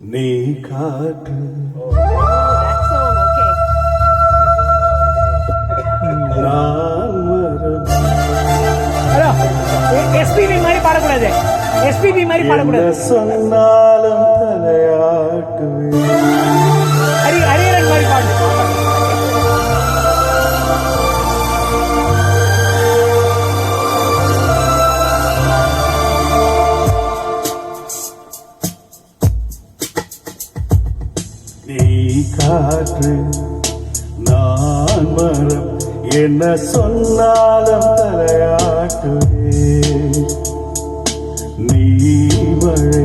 நீ காற்று நான் மரம். எஸ்பிபி மாதிரி பாடக்கூடாது. எஸ்பிபி மாதிரி பாடக்கூடாது. சொன்னாலும் தலையாட்டுவே ஹரியரன் மாதிரி பாடு. நீ காற்று நான் மரம் என்ன சொன்னாலும் தலையாட்டுவே நீ மழை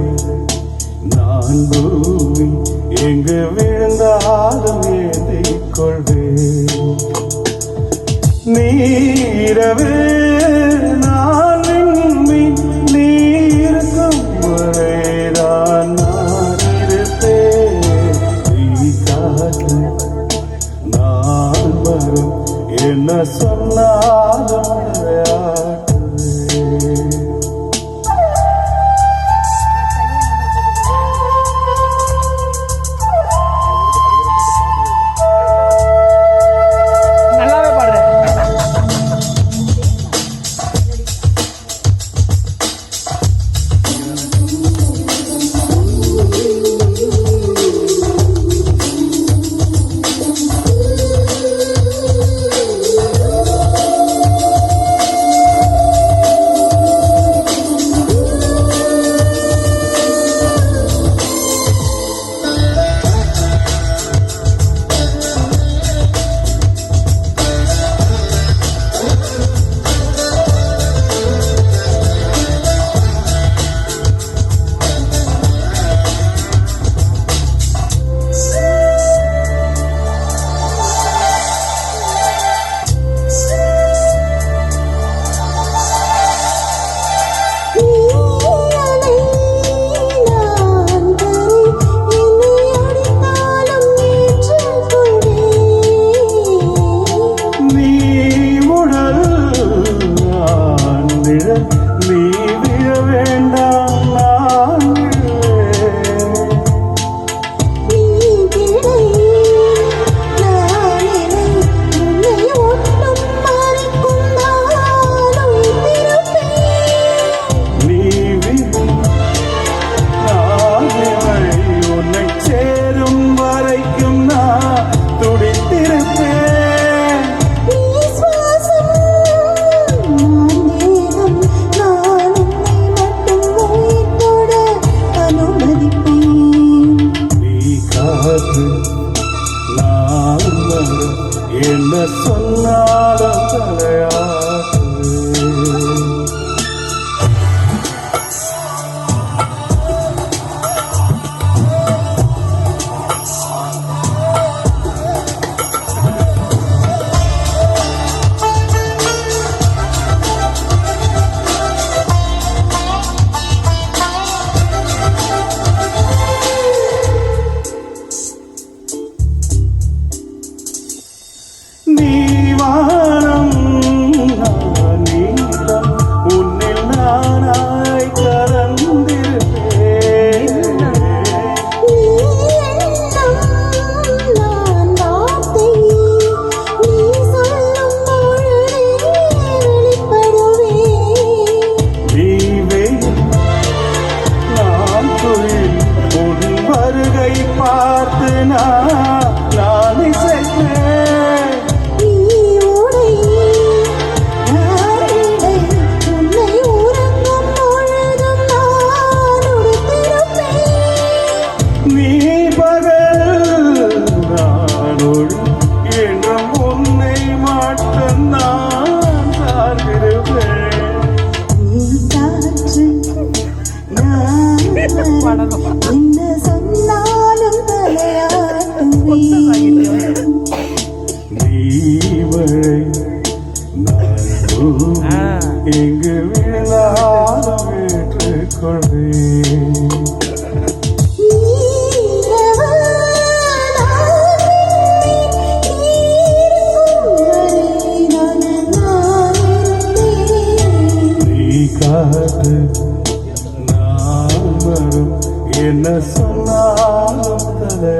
நான் பூமி எங்கு விழுந்தாலும் ஏந்திக் கொள்வேன் நீரவு நான் விண்மீன் நீ இருக்கும் வரைதான் நான் இருப்பேன் நீ காற்று நான் மரம் என்ன சொன்னாலும் நல்லாவே பாடுறேன். நீ விழ வேண்டாம் நான் நீ உன்னை சேரும் வரைக்கும் நான் துடித்திருப்பேன் நான் மரம் என்ன சொன்னாலும் தலையாட்டு நீ வானம் நான் நீலம் உன்னில் நானாய் கலந்திருப்பேன் நீ வெயில் நான் தொழில் உன் வருகை பார்த்து நான் இசைப்பேன் நீ பகல் நானோடு என்றும் உன்னை மட்டும் நான் சார்ந்திருப்பேன் என்ன சொன்னாலும் தலையாட்டுவே நீ மழை நான் பூமி எங்கு விழுந்தாலும் ஏற்றுக்கொள்வேன் காற்று நான் மரம் என்ன சொன்னாலும் தலையாட்டுவேன்